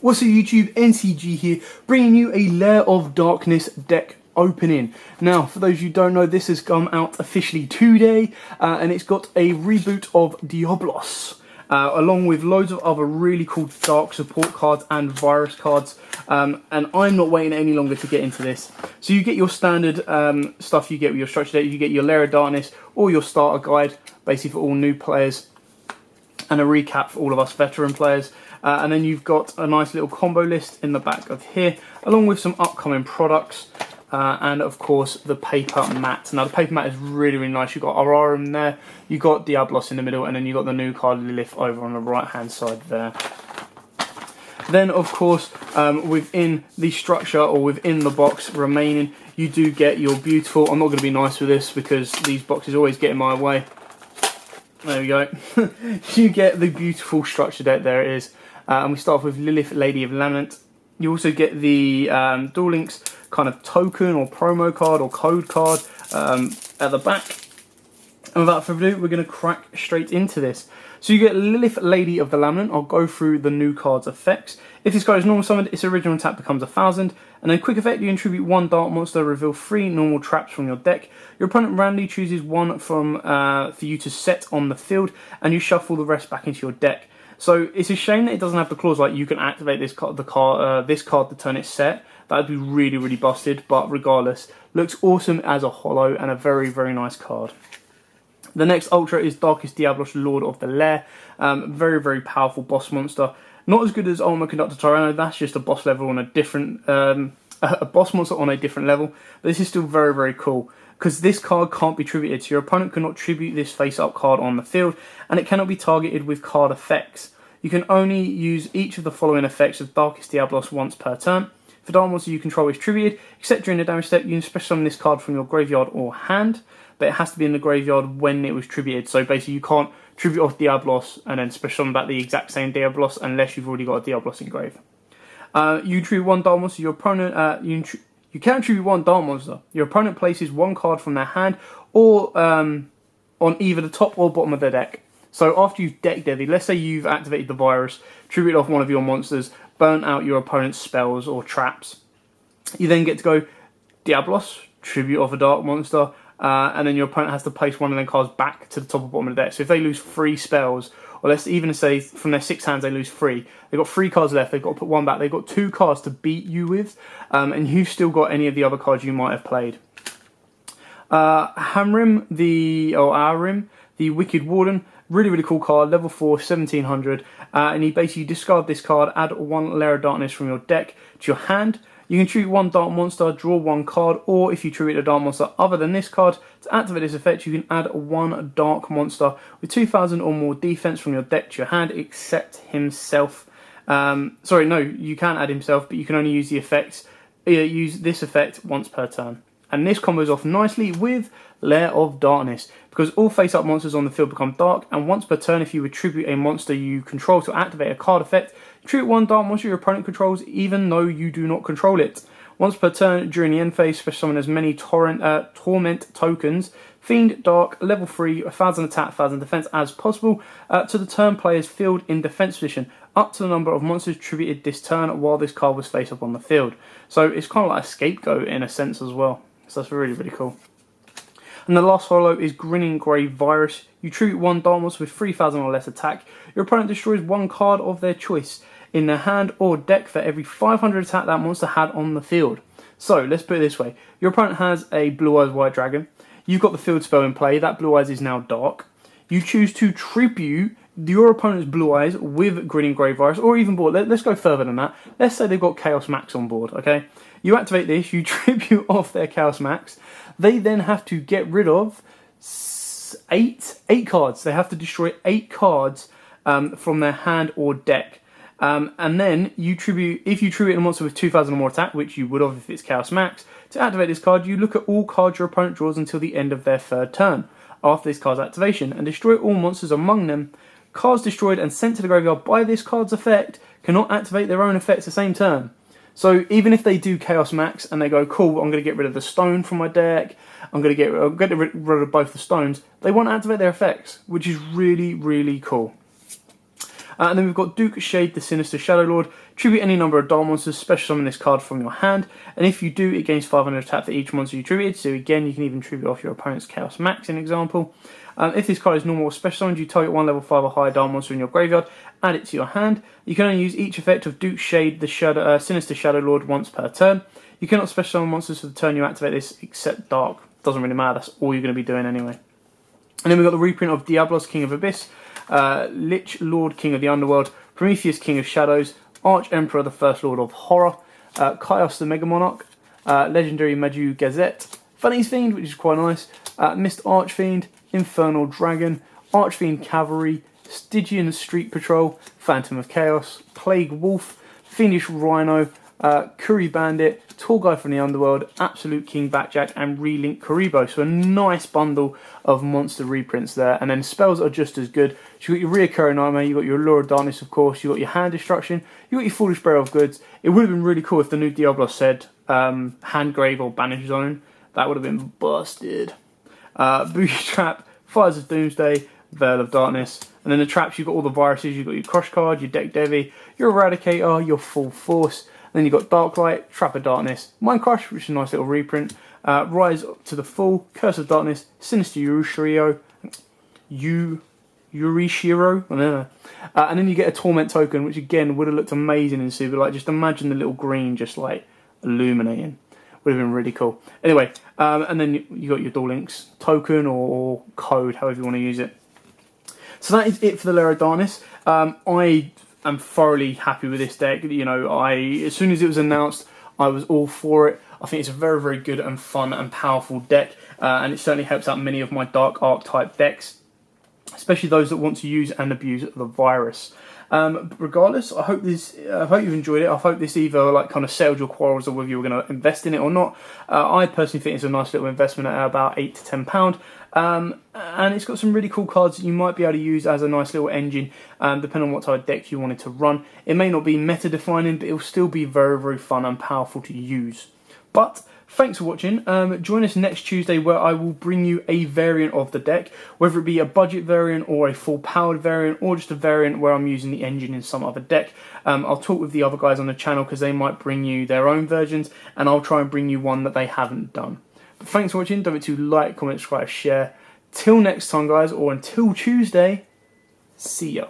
What's up YouTube, NCG here, bringing you a Lair of Darkness deck opening. Now, for those of you who don't know, this has come out officially today, and it's got a reboot of Diablos, along with loads of other really cool dark support cards and virus cards, and I'm not waiting any longer to get into this. So you get your standard stuff you get with your structure deck, you get your Lair of Darkness, or your starter guide, basically for all new players, and a recap for all of us veteran players. And then you've got a nice little combo list in the back of here, along with some upcoming products, and of course the paper mat. Now the paper mat is really, really nice. You've got Aurora in there, you've got Diablos in the middle, and then you've got the new card Lilith over on the right hand side there. Then of course, within the structure, or within the box remaining, you do get your beautiful, I'm not going to be nice with this because these boxes always get in my way. There we go. You get the beautiful structure deck, there it is. And we start off with Lilith, Lady of Lament. You also get the Duel Links kind of token or promo card or code card at the back. And without further ado, we're going to crack straight into this. So you get Lilith, Lady of the Lament. I'll go through the new card's effects. If this card is normal summoned, its original attack becomes 1000. And then quick effect, you contribute 1 dark monster, reveal 3 normal traps from your deck. Your opponent randomly chooses 1 from for you to set on the field, and you shuffle the rest back into your deck. So it's a shame that it doesn't have the clause like you can activate this card, this card to turn it set. That'd be really, really busted. But regardless, looks awesome as a holo and a very, very nice card. The next Ultra is Darkest Diablos, Lord of the Lair. Very, very powerful boss monster. Not as good as Ultimate Conductor Tyranno. That's just a boss level on a different, a boss monster on a different level. But this is still very, very cool, because this card can't be tributed. So your opponent cannot tribute this face-up card on the field, and it cannot be targeted with card effects. You can only use each of the following effects of Darkest Diablos once per turn. If a dark monster you control is tributed, except during the damage step, you can special summon this card from your graveyard or hand, but it has to be in the graveyard when it was tributed. So basically you can't tribute off Diablos and then special summon back the exact same Diablos unless you've already got a Diablos engraved. You tribute 1 dark monster, your opponent, you can tribute 1 dark monster. Your opponent places 1 card from their hand or on either the top or bottom of their deck. So after you've deck deaded, let's say you've activated the virus, tribute off one of your monsters, burn out your opponent's spells or traps. You then get to go Diablos, tribute off a dark monster, and then your opponent has to place 1 of their cards back to the top or bottom of the deck. So if they lose 3 spells, or let's even say from their 6 hands they lose 3, they've got 3 cards left, they've got to put 1 back, they've got 2 cards to beat you with, and you've still got any of the other cards you might have played. Arim, the Wicked Warden, really, really cool card, level 4, 1700, and you basically discard this card, add 1 Lair of Darkness from your deck to your hand. You can tribute 1 dark monster, draw 1 card, or if you tribute a dark monster other than this card, to activate this effect, you can add 1 dark monster with 2000 or more defense from your deck to your hand, except himself. Sorry, no, you can add himself, but you can only use the effects, use this effect once per turn. And this combos off nicely with Lair of Darkness, because all face-up monsters on the field become dark, and once per turn, if you would tribute a monster you control to activate a card effect, tribute 1 dark monster your opponent controls, even though you do not control it. Once per turn, during the end phase, special summon as many Torment tokens, Fiend, Dark, level 3, 1000 attack, 1000 defense as possible, to the turn player's field in defense position, up to the number of monsters tributed this turn while this card was face-up on the field. So it's kind of like a scapegoat in a sense as well. So that's really, really cool. And the last holo is Grinning Grey Virus. You tribute 1 dark monster with 3000 or less attack. Your opponent destroys 1 card of their choice in their hand or deck for every 500 attack that monster had on the field. So let's put it this way. Your opponent has a Blue Eyes White Dragon. You've got the field spell in play. That Blue Eyes is now dark. You choose to tribute your opponent's Blue Eyes with Grinning Grey Virus, or even board. Let's go further than that. Let's say they've got Chaos Max on board, okay? You activate this, you tribute off their Chaos Max. They then have to get rid of 8 cards. They have to destroy 8 cards from their hand or deck. And then you tribute, if you tribute a monster with 2000 or more attack, which you would have if it's Chaos Max, to activate this card, you look at all cards your opponent draws until the end of their 3rd turn after this card's activation, and destroy all monsters among them. Cards destroyed and sent to the graveyard by this card's effect cannot activate their own effects the same turn. So even if they do Chaos Max and they go, cool, I'm going to get rid of the stone from my deck, I'm going to get rid of both the stones, they won't activate their effects, which is really, really cool. And then we've got Duke Shade, the Sinister Shadow Lord. Tribute any number of Dark Monsters, special summon this card from your hand. And if you do, it gains 500 attack for each monster you tributed. So again, you can even tribute off your opponent's Chaos Max, in example. If this card is normal or special summoned, you target one level 5 or higher Dark Monster in your graveyard, add it to your hand. You can only use each effect of Duke Shade, the Sinister Shadow Lord, once per turn. You cannot special summon monsters for the turn you activate this, except Dark. Doesn't really matter, that's all you're going to be doing anyway. And then we've got the reprint of Diablos, King of Abyss, Lich Lord, King of the Underworld, Prometheus, King of Shadows, Arch Emperor, the First Lord of Horror, Kaios, the Mega Monarch, Legendary Maju Gazette, Funny's Fiend, which is quite nice, Mist Archfiend, Infernal Dragon, Archfiend Cavalry, Stygian Street Patrol, Phantom of Chaos, Plague Wolf, Fiendish Rhino, Curry Bandit, Tall Guy from the Underworld, Absolute King Backjack, and Relink Karibo. So a nice bundle of monster reprints there. And then spells are just as good. So you've got your Reoccurring Nightmare, you've got your Allure of Darkness, of course, you've got your Hand Destruction, you've got your Foolish Bearer of Goods. It would have been really cool if the new Diablos said Handgrave or Banish Zone. That would have been busted. Booty Trap, Fires of Doomsday, Veil of Darkness. And then the traps, you've got all the viruses, you've got your Crush card, your Deck Devi, your Eradicator, your Full Force. Then you've got Darklight, Trap of Darkness, Mind Crush, which is a nice little reprint, Rise to the Full, Curse of Darkness, Sinister Urishiro, I don't know. And then you get a Torment token, which again would have looked amazing in Super. Like, just imagine the little green just like illuminating. Would have been really cool. Anyway, and then you got your Duel Links token or code, however you want to use it. So that is it for the Lair of Darkness. I'm thoroughly happy with this deck. You know, as soon as it was announced, I was all for it. I think it's a very, very good and fun and powerful deck, and it certainly helps out many of my Dark Archetype decks, especially those that want to use and abuse the virus. Regardless, I hope you've enjoyed it. I hope this either like kind of settled your quarrels or whether you were going to invest in it or not. I personally think it's a nice little investment at about £8 to £10. And it's got some really cool cards that you might be able to use as a nice little engine, depending on what type of deck you wanted to run. It may not be meta defining, but it will still be very, very fun and powerful to use. But thanks for watching. Join us next Tuesday where I will bring you a variant of the deck, whether it be a budget variant or a full powered variant or just a variant where I'm using the engine in some other deck. I'll talk with the other guys on the channel because they might bring you their own versions, and I'll try and bring you one that they haven't done. But thanks for watching. Don't forget to like, comment, subscribe, share. Till next time, guys, or until Tuesday, see ya.